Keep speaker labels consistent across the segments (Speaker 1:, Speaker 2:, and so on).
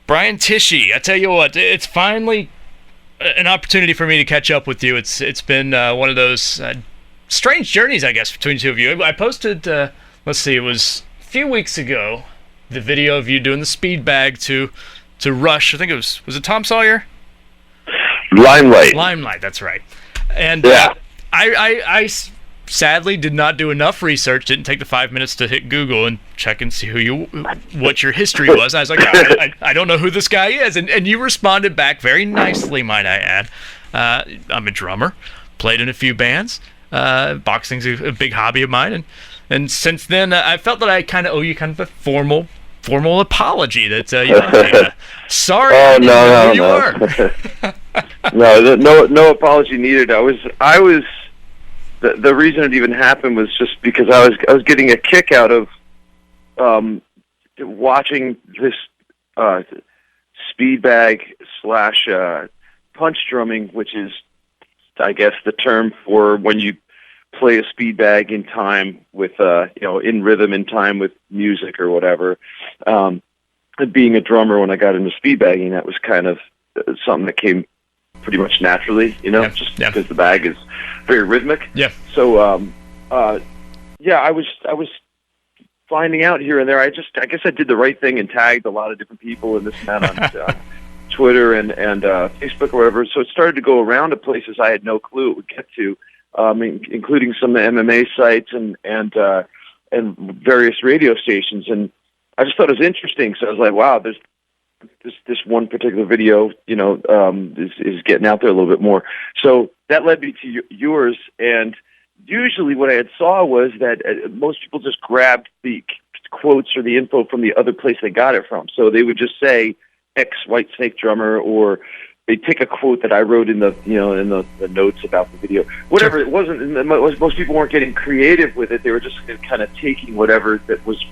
Speaker 1: Brian Tichy, I tell you what, it's finally an opportunity for me to catch up with you. It's been one of those strange journeys, I guess, between the two of you. I posted, let's see, it was a few weeks ago, the video of you doing the speed bag to Rush. I think it was it Tom Sawyer? Limelight, that's right. And
Speaker 2: yeah.
Speaker 1: I sadly did not do enough research, didn't take the 5 minutes to hit Google and check and see what your history was. I was like, I don't know who this guy is. And you responded back very nicely, might I add. I'm a drummer, played in a few bands. Boxing's a big hobby of mine. And since then, I felt that I kind of owe you kind of a formal apology that, sorry, I didn't know who you were.
Speaker 2: No apology needed. I was the reason it even happened was just because I was getting a kick out of watching this speed bag / punch drumming, which is, I guess, the term for when you play a speed bag in time with in rhythm, in time with music or whatever. Being a drummer, when I got into speed bagging, that was kind of something that came pretty much naturally, because the bag is very rhythmic.
Speaker 1: Yeah.
Speaker 2: So, I was finding out here and there. I guess I did the right thing and tagged a lot of different people and this and that on Twitter and Facebook or whatever. So it started to go around to places I had no clue it would get to, including some MMA sites and various radio stations. And I just thought it was interesting. So I was like, wow, there's this one particular video, is getting out there a little bit more. So that led me to yours. And usually what I had saw was that most people just grabbed the quotes or the info from the other place they got it from. So they would just say X Whitesnake drummer, or they take a quote that I wrote in the the notes about the video. Whatever. Sure. It wasn't. Most people weren't getting creative with it. They were just kind of taking whatever that was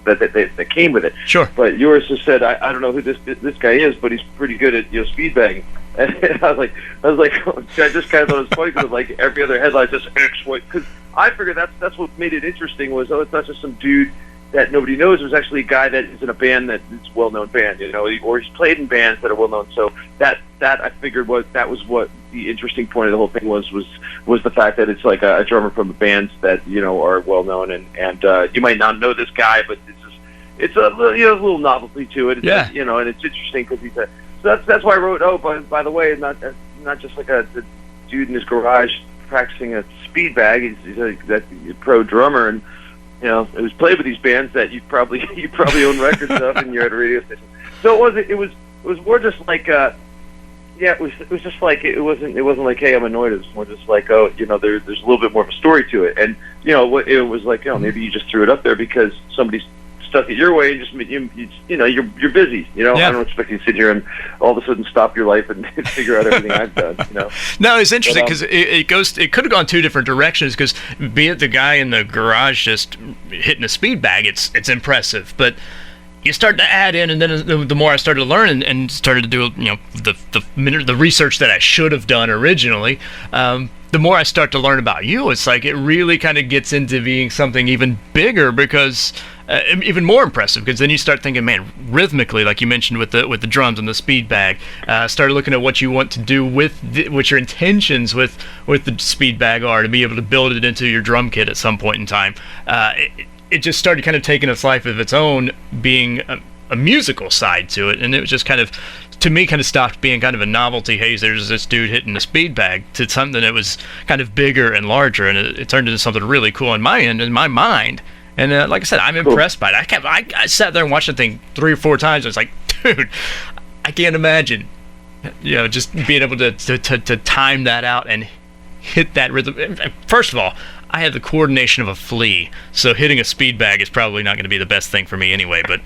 Speaker 2: that came with it.
Speaker 1: Sure.
Speaker 2: But yours just said, I don't know who this guy is, but he's pretty good at speed bagging. And I was like, I just kind of thought it was funny because like every other headline just X White, because I figured that's what made it interesting was it's not just some dude that nobody knows. It was actually a guy that is in a band that is a well-known band, or he's played in bands that are well-known. So that I figured was what the interesting point of the whole thing was the fact that it's like a drummer from the bands that are well-known, and you might not know this guy, but it's a little novelty to it.
Speaker 1: Yeah.
Speaker 2: And it's interesting because he's so that's why I wrote. Oh, by the way, not just like a dude in his garage practicing a speed bag. He's a pro drummer, and it was played with these bands that you probably own records of, and you're at a radio station. So it was more just like it was just like it wasn't like, hey, I'm annoyed. It was more just like, oh, there's a little bit more of a story to it, and it was like, maybe you just threw it up there because somebody's stuck it your way, and just you're busy. I don't expect you to sit here and all of a sudden stop your life and figure out everything I've done.
Speaker 1: No, it's interesting because it could have gone two different directions. Because be it the guy in the garage just hitting a speed bag, it's impressive, but you start to add in, and then the more I started to learn and started to do the research that I should have done originally. The more I start to learn about you, it's like it really kind of gets into being something even bigger, because even more impressive. Because then you start thinking, man, rhythmically, like you mentioned with the drums and the speed bag, started looking at what you want to do with what your intentions with the speed bag are to be able to build it into your drum kit at some point in time. It just started kind of taking its life of its own, being a musical side to it, and it was just kind of, to me, kind of stopped being kind of a novelty. Hey, there's this dude hitting a speed bag, to something that was kind of bigger and larger, and it turned into something really cool on my end, in my mind. And like I said, I'm impressed by it. I sat there and watched the thing 3 or 4 times. I was like, dude, I can't imagine, just being able to time that out and hit that rhythm. First of all, I have the coordination of a flea, so hitting a speed bag is probably not going to be the best thing for me anyway. But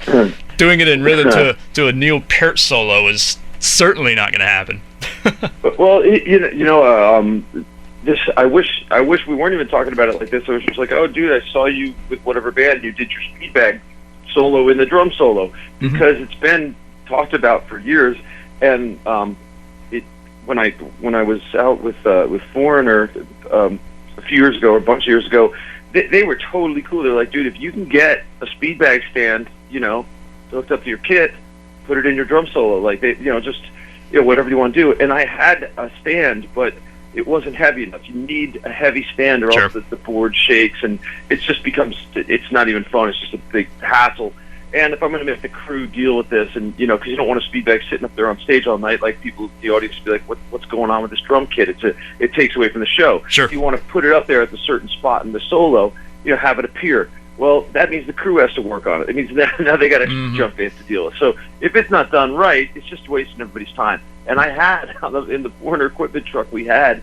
Speaker 1: doing it in rhythm to a Neil Peart solo is certainly not going to happen.
Speaker 2: Well, this I wish we weren't even talking about it like this. I was just like, oh, dude, I saw you with whatever band you did your speed bag solo in the drum solo, because it's been talked about for years. And when I was out with Foreigner a few years ago, or a bunch of years ago, they were totally cool. They're like, dude, if you can get a speed bag stand, hooked up to your kit, put it in your drum solo, like just whatever you want to do. And I had a stand, but it wasn't heavy enough. You need a heavy stand, or else the board shakes, and it just becomes, it's not even fun. It's just a big hassle. And if I'm going to make the crew deal with this, and because you don't want a speed bag sitting up there on stage all night, like people, the audience, be like, what's going on with this drum kit? It takes away from the show.
Speaker 1: Sure.
Speaker 2: If you want to put it up there at a certain spot in the solo, have it appear. Well, that means the crew has to work on it. It means now they got extra jump bands to deal with. So if it's not done right, it's just wasting everybody's time. And I had in the Warner equipment truck, we had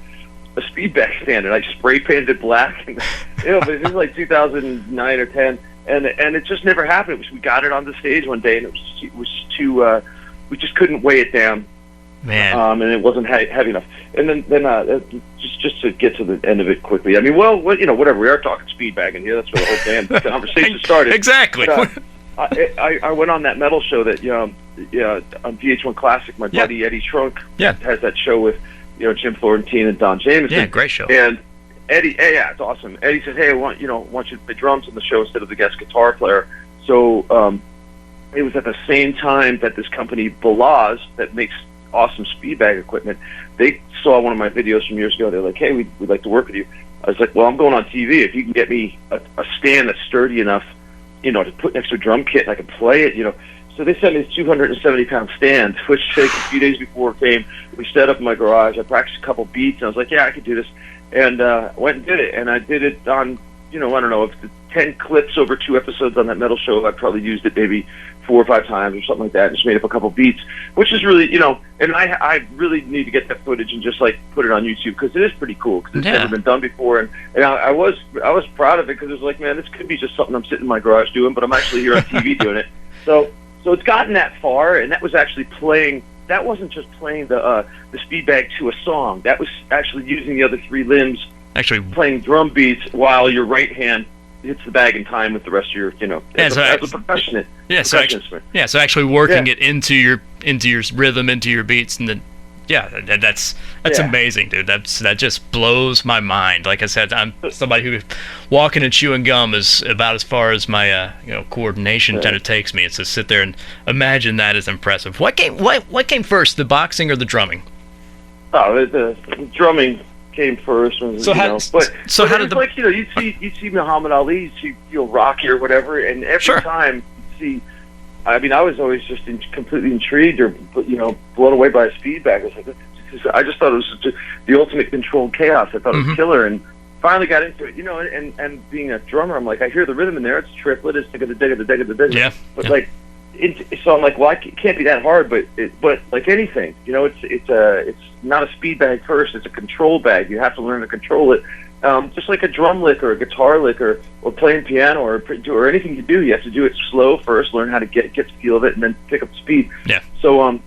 Speaker 2: a speed bag stand, and I spray painted it black. And, but it was like 2009 or 10, and it just never happened. We got it on the stage one day, and it was too. We just couldn't weigh it down,
Speaker 1: man.
Speaker 2: And it wasn't heavy enough. And then just to get to the end of it quickly. I mean, whatever. We are talking speed bag in here. That's where the whole damn conversation started.
Speaker 1: Exactly.
Speaker 2: But, I went on that metal show that on VH1 Classic. My buddy Eddie Trunk has that show with Jim Florentine and Don Jameson.
Speaker 1: Yeah, great show.
Speaker 2: And Eddie, it's awesome. Eddie said, "Hey, I want you to play drums on the show instead of the guest guitar player." So it was at the same time that this company Balaz, that makes awesome speed bag equipment, they saw one of my videos from years ago. They're like, "Hey, we'd like to work with you." I was like, "Well, I'm going on TV. If you can get me a stand that's sturdy enough, to put next to a drum kit, and I can play it, So they sent me this 270-pound stand, which a few days before it came, we set up in my garage. I practiced a couple beats, and I was like, "Yeah, I could do this," and went and did it. And I did it on, I don't know, if the 10 clips over 2 episodes on that metal show, I probably used it maybe 4 or 5 times or something like that. Just made up a couple beats, which is really, and I really need to get that footage and just like put it on YouTube, because it is pretty cool, because it's never been done before. And I was proud of it, because it was like, man, this could be just something I'm sitting in my garage doing, but I'm actually here on TV doing it. So it's gotten that far, and that was actually playing. That wasn't just playing the speed bag to a song. That was actually using the other 3 limbs, actually playing drum beats while your right hand hits the bag in time with the rest of your, as a percussionist.
Speaker 1: So actually working it into your rhythm, into your beats, and then that's amazing, dude. That just blows my mind. Like I said, I'm somebody who walking and chewing gum is about as far as my coordination kind of takes me. It's to sit there and imagine that is impressive. What came first, the boxing or the drumming?
Speaker 2: Oh, the drumming came first. How did you'd see Muhammad Ali, you'd feel Rocky or whatever, and every time you'd see. I mean, I was always just completely intrigued or, blown away by a speed bag. I just thought it was just the ultimate controlled chaos. I thought it was killer, and finally got into it. And being a drummer, I'm like, I hear the rhythm in there. It's triplet. It's digga.
Speaker 1: Yeah.
Speaker 2: But so I'm like, well, it can't be that hard. But like anything, it's not a speed bag first. It's a control bag. You have to learn to control it. Just like a drum lick or a guitar lick or playing piano or anything you do, you have to do it slow first, learn how to get the feel of it, and then pick up the speed.
Speaker 1: Yeah.
Speaker 2: So,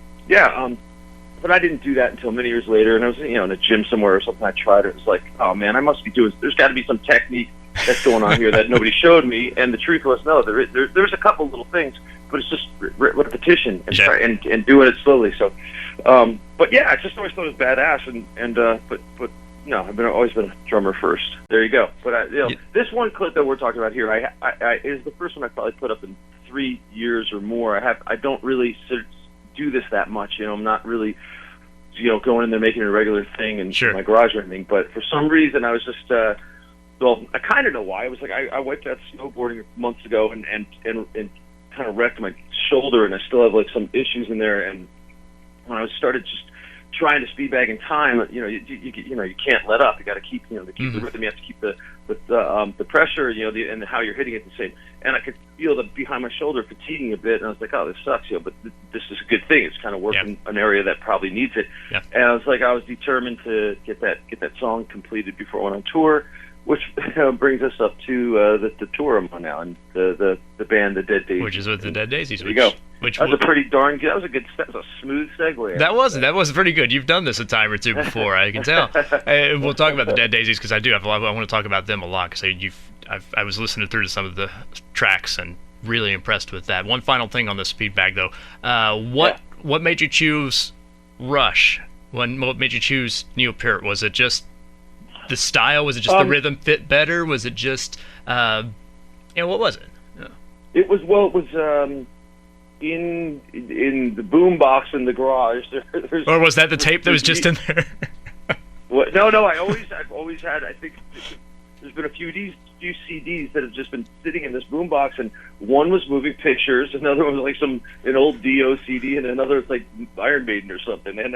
Speaker 2: but I didn't do that until many years later, and I was, in a gym somewhere or something. I tried it. It was like, oh man, I must be doing. There's got to be some technique that's going on here that nobody showed me. And the truth was, no, there's a couple little things, but it's just repetition and doing it slowly. So, but yeah, I just always thought it was badass, but. No, I've always been a drummer first. There you go. But this one clip that we're talking about here, I is the first one I probably put up in 3 years or more. I don't really do this that much. I'm not really, going in there making it a regular thing in my garage or anything. But for some reason, I was just, I kind of know why. I was like, I wiped out snowboarding months ago and kind of wrecked my shoulder, and I still have like some issues in there. And when I started just trying to speed bag in time, you can't let up. You got to keep, the rhythm. You have to keep the pressure, and how you're hitting it the same. And I could feel behind my shoulder fatiguing a bit, and I was like, oh, this sucks, but this is a good thing. It's kind of working an area that probably needs it. Yeah. And I was determined to get that song completed before I went on tour, which brings us up to the tour I'm on now, and the band, the Dead Daisies.
Speaker 1: Which is with the Dead Daisies.
Speaker 2: There you go. That was a pretty darn good. That was a smooth segue.
Speaker 1: That was pretty good. You've done this a time or two before, I can tell. We'll talk about the Dead Daisies, because I do have a lot. I want to talk about them a lot, because I was listening through to some of the tracks and really impressed with that. One final thing on the speed bag though, what made you choose Rush? What made you choose Neil Peart? Was it just the style? Was it just the rhythm fit better? Was it just what was it?
Speaker 2: Yeah. It was in the boom box in the garage.
Speaker 1: Or was that the tape that was just in there?
Speaker 2: What? No. I've always had. I think there's been a few CDs that have just been sitting in this boombox, and one was moving pictures, another one was like an old Dio CD, and another was like Iron Maiden or something. And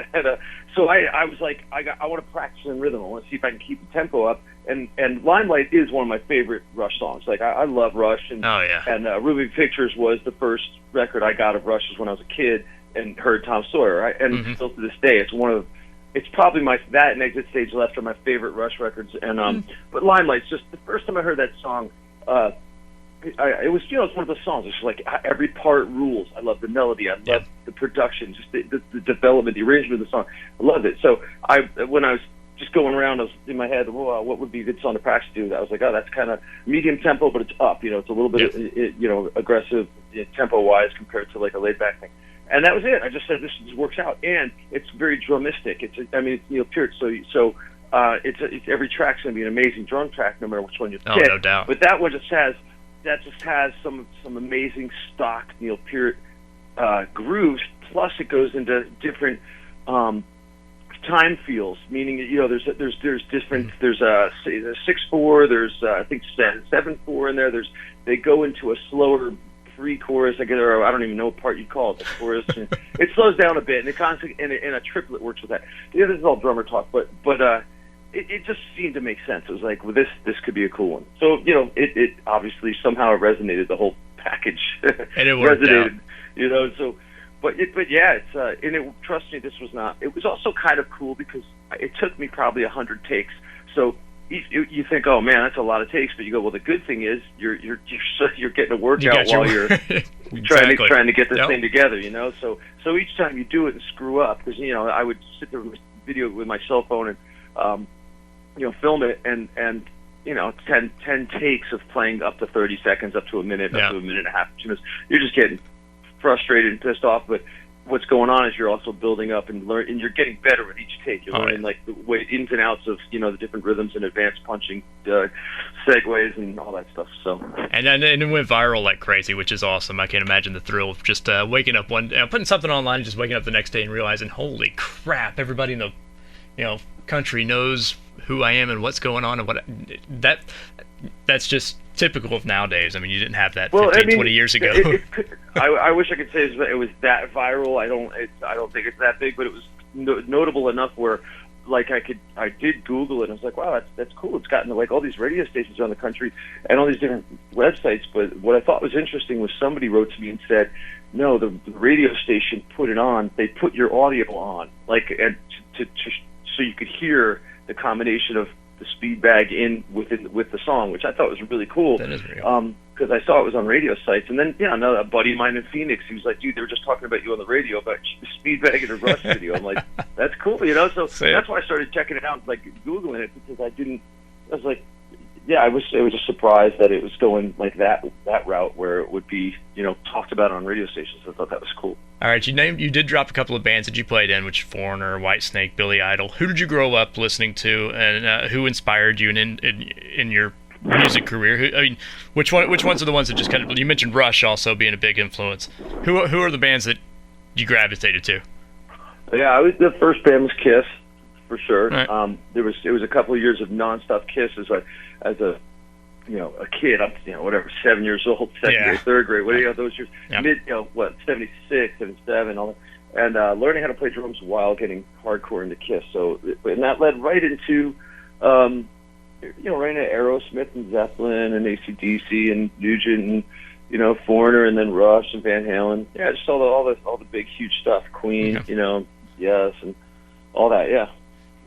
Speaker 2: so I was like, I want to practice in rhythm. I want to see if I can keep the tempo up. And Limelight is one of my favorite Rush songs. Like I love Rush, and and Moving Pictures was the first record I got of Rush's when I was a kid and heard Tom Sawyer. Right? And still to this day, it's probably that and Exit Stage Left are my favorite Rush records. And but Limelight's just the first time I heard that song. It was it's one of those songs. It's just like every part rules. I love the melody. I love the production, just the development, the arrangement of the song. I love it. So when I was just going around, I was in my head, what would be a good song to practice to? I was like, that's kind of medium tempo, but it's up. It's a little bit aggressive tempo wise compared to like a laid back thing. And that was it. I just said this works out, and it's very drumistic. It's Neil Peart, so it's every track's going to be an amazing drum track, no matter which one you pick.
Speaker 1: No doubt.
Speaker 2: But that one just has some amazing stock Neil Peart grooves. Plus, it goes into different time feels. Meaning, there's different. There's a 6/4. There's I think 7/4 in there. They go into a slower pre-chorus, I don't even know what part you call it, the chorus. And it slows down a bit, and and a triplet works with that. This is all drummer talk, but it just seemed to make sense. It was like, well, this could be a cool one. So it obviously somehow it resonated, the whole package,
Speaker 1: and it worked
Speaker 2: resonated.
Speaker 1: Out.
Speaker 2: So, but yeah, trust me, this was not. It was also kind of cool because it took me probably 100 takes. So. You think, oh man, that's a lot of takes, but you go, well, the good thing is you're getting a workout while you're
Speaker 1: exactly.
Speaker 2: trying to get this thing together, So each time you do it and screw up, because I would sit there with video with my cell phone and film it, and 10 takes of playing up to 30 seconds, up to a minute, up to a minute and a half. You're just getting frustrated and pissed off, but what's going on is you're also building up and learn, and you're getting better with each take. You're learning like the way ins and outs of the different rhythms and advanced punching, segues and all that stuff. So
Speaker 1: and it went viral like crazy, which is awesome. I can't imagine the thrill of just waking up putting something online, and just waking up the next day and realizing, holy crap, everybody in the country knows who I am and what's going on, and that's just typical of nowadays. I mean, you didn't have that 20 years ago.
Speaker 2: I wish I could say it was that viral. I don't think it's that big, but it was notable enough where, like, I did Google it, and I was like, wow, that's cool. It's gotten to like all these radio stations around the country and all these different websites. But what I thought was interesting was somebody wrote to me and said, no, the radio station put it on. They put your audio on, like, and so you could hear the combination of the speed bag with the song, which I thought was really cool.
Speaker 1: That is real.
Speaker 2: Because I saw it was on radio sites, and then a buddy of mine in Phoenix, he was like, "Dude, they were just talking about you on the radio about the speed bag in a Rush video." I'm like, "That's cool," So that's why I started checking it out, like Googling it, because I was like, yeah, it was a surprise that it was going like that route where it would be talked about on radio stations. I thought that was cool.
Speaker 1: All right, you did drop a couple of bands that you played in, which Foreigner, Whitesnake, Billy Idol. Who did you grow up listening to, and who inspired you in your music career? Which ones are the ones that just kind of, you mentioned Rush also being a big influence. Who are the bands that you gravitated to?
Speaker 2: Yeah, the first band was Kiss, for sure.
Speaker 1: Right.
Speaker 2: It was a couple of years of nonstop Kiss as a kid, up 7 years old, second grade, third grade, those years, 76, 77, all that, and learning how to play drums while getting hardcore into Kiss. So, and that led right into, right into Aerosmith and Zeppelin and AC/DC and Nugent and Foreigner, and then Rush and Van Halen. Yeah, just all the big huge stuff, Queen, Yes, and all that. Yeah.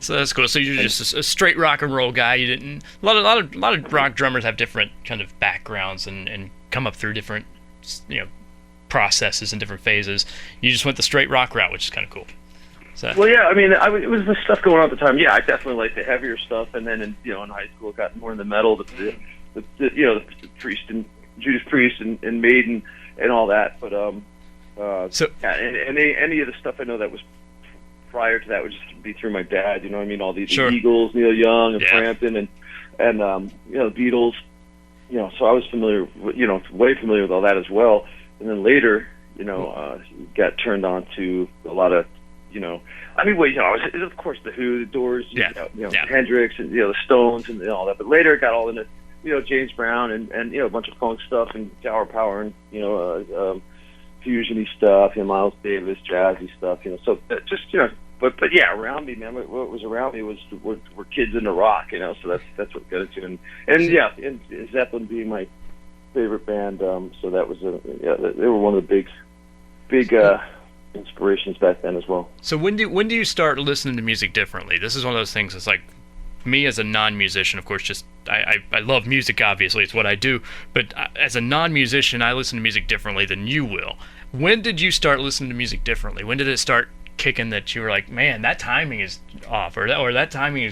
Speaker 1: So that's cool. So you're just a straight rock and roll guy. You didn't. A lot of rock drummers have different kind of backgrounds and come up through different processes and different phases. You just went the straight rock route, which is kind of cool. So.
Speaker 2: Well, yeah. I mean, it was the stuff going on at the time. Yeah, I definitely liked the heavier stuff, and then in high school, it got more in the metal, the Priest and Judas Priest and Maiden and all that. But and any of the stuff I know that was prior to that would just be through my dad, all the Eagles, Neil Young and Frampton and the Beatles, so I was familiar with, way familiar with all that as well. And then later, got turned on to a lot of, I mean, well, of course the Who, the Doors, Hendrix, and the Stones and all that. But later it got all into, James Brown and a bunch of funk stuff and Tower Power and fusiony stuff, Miles Davis, jazzy stuff, So just but yeah, around me, man, what was around me were kids into rock, So that's what got into and Zeppelin being my favorite band, so that was they were one of the big inspirations back then as well.
Speaker 1: So when do you start listening to music differently? This is one of those things that's like, me as a non-musician, of course, just I love music, obviously, it's what I do, but as a non-musician, I listen to music differently than you will. When did you start listening to music differently? When did it start kicking that you were like, man, that timing is off, or that timing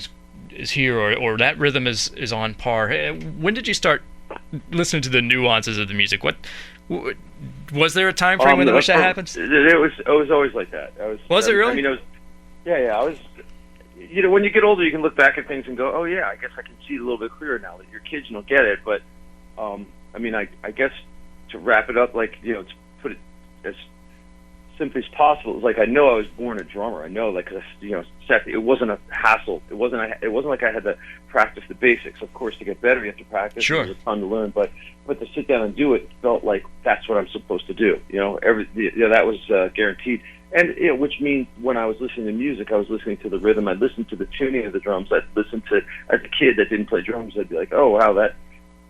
Speaker 1: is here, or that rhythm is on par? When did you start listening to the nuances of the music? What was there a time frame in which that happens?
Speaker 2: It was always like that.
Speaker 1: Was it really?
Speaker 2: I mean, I was. When you get older, you can look back at things and go, "Oh yeah, I guess I can see it a little bit clearer now." That your kids don't get it, but I mean, I guess to wrap it up, like to put it as simply as possible, it's like I know I was born a drummer. I know, like, it wasn't a hassle. It wasn't like I had to practice the basics. Of course, to get better, you have to practice.
Speaker 1: Sure.
Speaker 2: There's a ton to learn, but to sit down and do it felt like that's what I'm supposed to do. That was guaranteed. And which means when I was listening to music, I was listening to the rhythm. I'd listen to the tuning of the drums. I'd listen to, as a kid that didn't play drums, I'd be like, oh wow, that.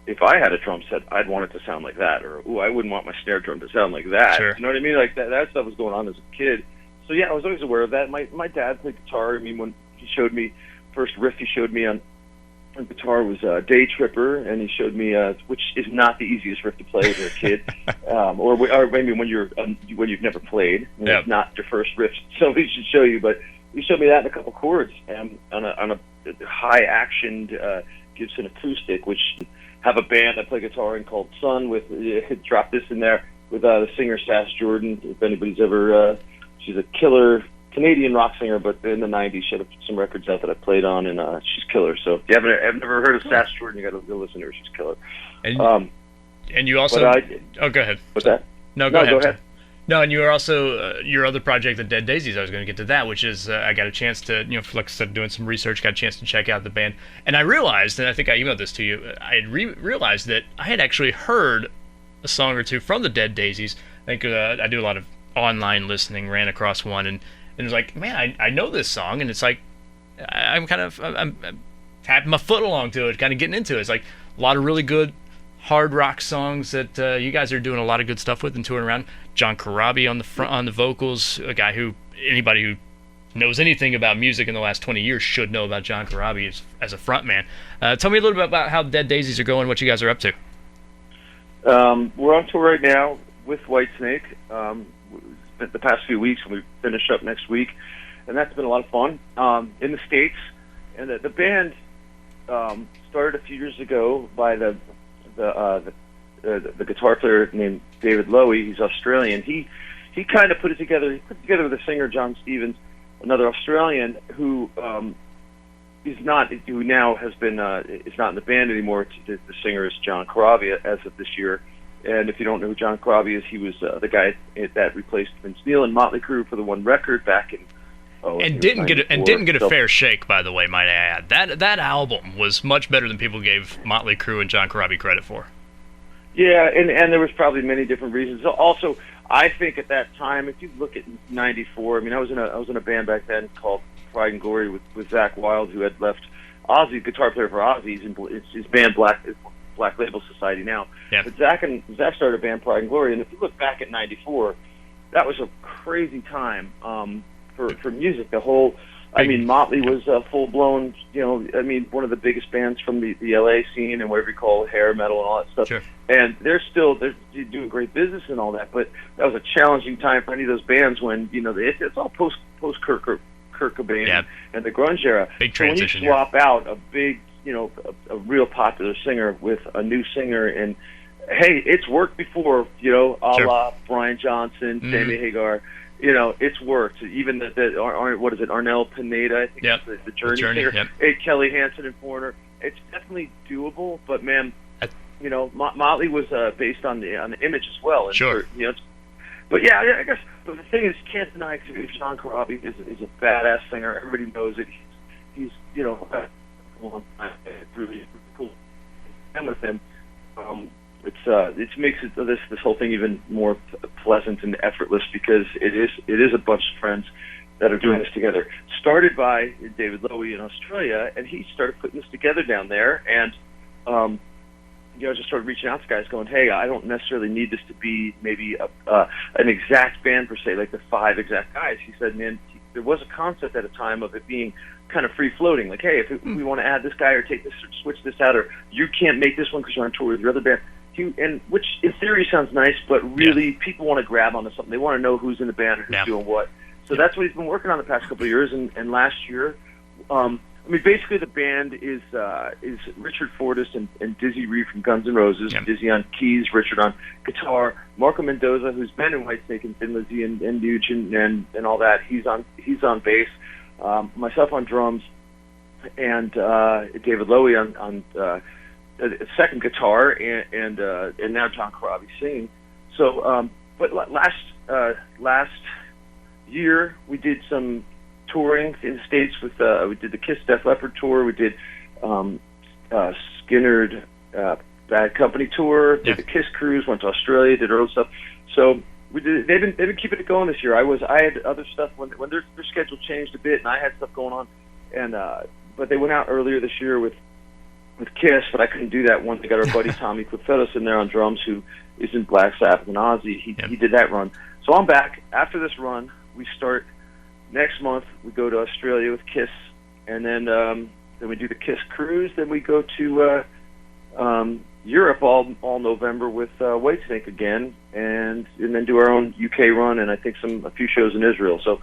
Speaker 2: If I had a drum set, I'd want it to sound like that, or I wouldn't want my snare drum to sound like that.
Speaker 1: Sure.
Speaker 2: You know what I mean? Like that stuff was going on as a kid. So yeah, I was always aware of that. My dad played guitar. I mean, when he showed me first riff, he showed me on guitar was Day Tripper, and he showed me which is not the easiest riff to play as a kid, or maybe when you've never played, it's not your first riff. So he should show you, but he showed me that in a couple chords and on a high actioned Gibson acoustic, which have a band I play guitar in called Sun with drop this in there with the singer Sass Jordan. If anybody's ever, she's a killer Canadian rock singer, but in the '90s she had some records out that I played on, and she's killer. So if you have never heard of Sass Jordan, you got to go listen to her. She's killer.
Speaker 1: And you also go ahead.
Speaker 2: What's that?
Speaker 1: No, go ahead. No, and you are also your other project, the Dead Daisies. I was going to get to that, which is I got a chance to, like I said, doing some research, got a chance to check out the band, and I realized, and I think I emailed this to you, I had realized that I had actually heard a song or two from the Dead Daisies. I think I do a lot of online listening, ran across one, and it was like, man, I know this song, and it's like I'm tapping my foot along to it, kind of getting into it. It's like a lot of really good hard rock songs that you guys are doing a lot of good stuff with and touring around. John Corabi on the vocals, a guy who anybody who knows anything about music in the last 20 years should know about John Corabi as a front man. Tell me a little bit about how Dead Daisies are going, what you guys are up to.
Speaker 2: We're on tour right now with Whitesnake. Spent the past few weeks, and we finish up next week, and that's been a lot of fun in the States. And the band started a few years ago by the guitar player named David Lowy. He's Australian. He kind of put it together. He put it together with a singer, John Stevens, another Australian who now has been is not in the band anymore. The singer is John Corabi as of this year. And if you don't know who John Corabi is, he was the guy that replaced Vince Neil and Motley Crue for the one record back in.
Speaker 1: Didn't get a fair shake, by the way, might I add. That album was much better than people gave Motley Crue and John Corabi credit for.
Speaker 2: Yeah, and there was probably many different reasons. Also, I think at that time, if you look at '94, I mean, I was in a band back then called Pride and Glory with Zach Wilde, who had left Ozzy, guitar player for Ozzy. It's his band Black Label Society now.
Speaker 1: Yeah.
Speaker 2: But Zach started a band, Pride and Glory, and if you look back at '94, that was a crazy time for music. The whole, I mean, Motley was full blown. One of the biggest bands from the LA scene and whatever you call hair metal and all that stuff.
Speaker 1: Sure.
Speaker 2: And they're doing great business and all that. But that was a challenging time for any of those bands when it's all post Kurt Cobain and the grunge era.
Speaker 1: Big transition.
Speaker 2: So when you swap out a big, a real popular singer with a new singer, and hey, it's worked before, la Brian Johnson, Sammy Hagar. It's worked. Even what is it, Arnel Pineda, I think it's the Journey singer.
Speaker 1: Yep.
Speaker 2: Hey, Kelly Hansen and Foreigner. It's definitely doable, but man, Motley was based on the image as well. And
Speaker 1: sure.
Speaker 2: but yeah, I guess. But the thing is, you can't deny John Corabi is a badass singer. Everybody knows it. He's really cool. And with him, it makes this whole thing even more pleasant and effortless because it is a bunch of friends that are doing this together. Started by David Lowy in Australia, and he started putting this together down there, and just started reaching out to guys going, hey, I don't necessarily need this to be maybe an exact band per se, like the 5 exact guys. He said, man, there was a concept at a time of it being kind of free-floating, like, hey, if we want to add this guy or take this or switch this out, or you can't make this one because you're on tour with your other band, which in theory sounds nice, but really people want to grab onto something. They want to know who's in the band or who's doing what. So that's what he's been working on the past couple of years, and last year, basically the band is Richard Fortas and Dizzy Reed from Guns N' Roses. Yep. Dizzy on keys, Richard on guitar, Marco Mendoza, who's been in Whitesnake and Thin Lizzy and Nuge and all that. He's on bass, myself on drums, and David Lowy on second guitar, and now John Corabi singing. So, but last year we did some touring in the States with we did the Kiss Def Leppard tour, we did Skynyrd Bad Company tour, did the Kiss cruise, went to Australia, did early stuff. So they've been keeping it going this year. I had other stuff when their schedule changed a bit, and I had stuff going on, and but they went out earlier this year with Kiss, but I couldn't do that once. They got our buddy Tommy Clifetos in there on drums, who is in Black Sabbath and Ozzy. He did that run. So I'm back after this run. We start next month. We go to Australia with Kiss, and then we do the Kiss cruise. Then we go to Europe all November with Whitesnake again, and then do our own UK run, and I think a few shows in Israel. So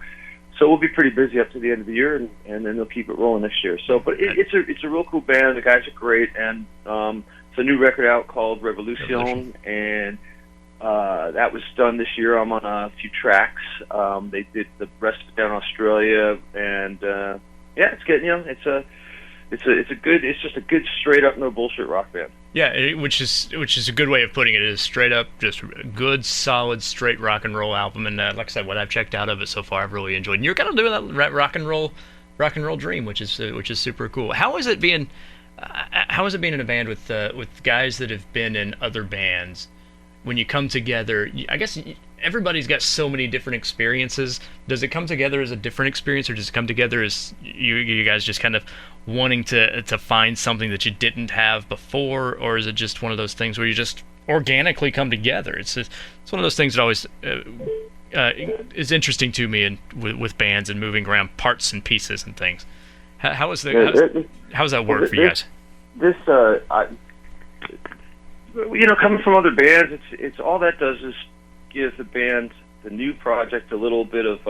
Speaker 2: we'll be pretty busy up to the end of the year, and then they'll keep it rolling next year. So, but it's a real cool band. The guys are great, and it's a new record out called Revolution, and that was done this year. I'm on a few tracks. They did the rest of it down in Australia, and it's getting it's just a good straight up no bullshit rock band.
Speaker 1: Yeah, which is a good way of putting it. It is straight up, just good, solid, straight rock and roll album. And like I said, what I've checked out of it so far, I've really enjoyed. And you're kind of doing that rock and roll dream, which is super cool. How is it being in a band with guys that have been in other bands? When you come together, I guess everybody's got so many different experiences. Does it come together as a different experience, or does it come together as you guys just kind of wanting to find something that you didn't have before, or is it just one of those things where you just organically come together? It's one of those things that always is interesting to me with bands and moving around parts and pieces and things. How does that work for you guys?
Speaker 2: Coming from other bands, it's all that does is give the band, the new project, a little bit of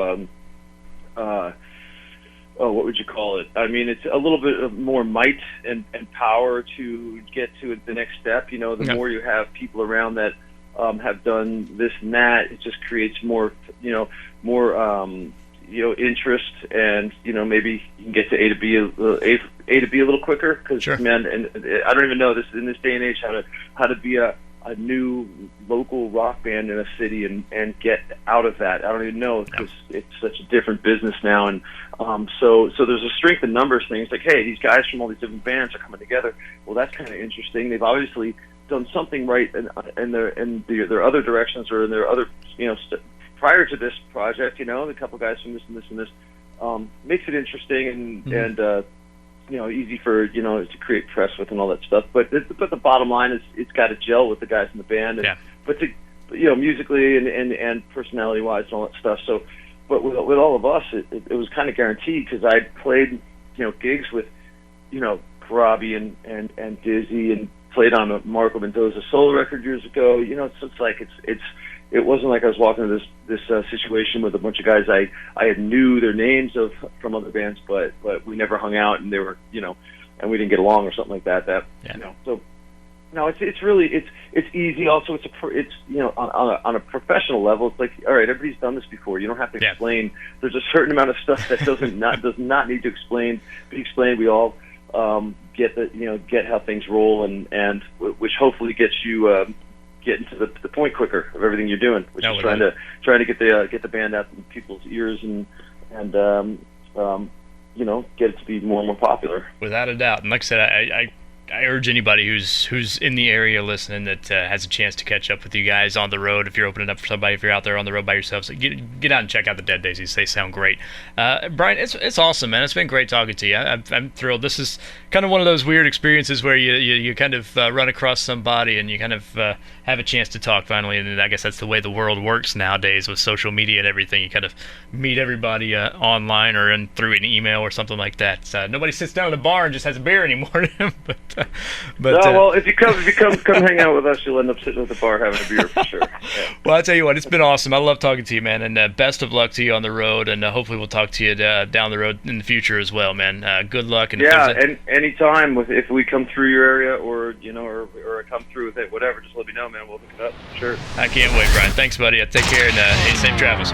Speaker 2: what would you call it? I mean, it's a little bit of more might and power to get to the next step. The more you have people around that have done this and that, it just creates more interest, and maybe you can get to A to B a little quicker, because man, and I don't even know this in this day and age how to be a new local rock band in a city and get out of that. I don't even know, because it's such a different business now, and so there's a strength in numbers things, like, hey, these guys from all these different bands are coming together. Well, that's kind of interesting. They've obviously done something right in their other directions, or in their other prior to this project, a couple guys from this and this and this, makes it interesting and easy for to create press with and all that stuff. But the bottom line is it's got to gel with the guys in the band, but musically and personality wise and all that stuff. So, but with all of us, it was kind of guaranteed, because I played gigs with Corabi and Dizzy, and played on a Marco Mendoza solo record years ago. So it's like it wasn't like I was walking into this situation with a bunch of guys I had knew their names from other bands, but we never hung out, and they were and we didn't get along or something like that. So no, it's really easy. Also, it's on a professional level. It's like, all right, everybody's done this before. You don't have to explain. There's a certain amount of stuff that does not need to be explained. We all get how things roll, and which hopefully gets getting to the point quicker of everything you're doing, which is trying to get the band out in people's ears and get it to be more and more popular.
Speaker 1: Without a doubt. And like I said, I urge anybody who's in the area listening that has a chance to catch up with you guys on the road. If you're opening up for somebody, if you're out there on the road by yourself, so get out and check out the Dead Daisies. They sound great. Brian, it's awesome, man. It's been great talking to you. I'm thrilled. This is kind of one of those weird experiences where you kind of run across somebody and you kind of have a chance to talk finally. And I guess that's the way the world works nowadays with social media and everything. You kind of meet everybody online or through an email or something like that. Nobody sits down in a bar and just has a beer anymore.
Speaker 2: Well, if you come hang out with us, you'll end up sitting at the bar having a beer for sure. Yeah.
Speaker 1: Well, I'll tell you what, it's been awesome. I love talking to you, man, and best of luck to you on the road, and hopefully we'll talk to you down the road in the future as well, man. Good luck. And
Speaker 2: and anytime if we come through your area or come through with it, whatever, just let me know, man. We'll hook it up. Sure.
Speaker 1: I can't wait, Brian. Thanks, buddy. Take care and safe travels.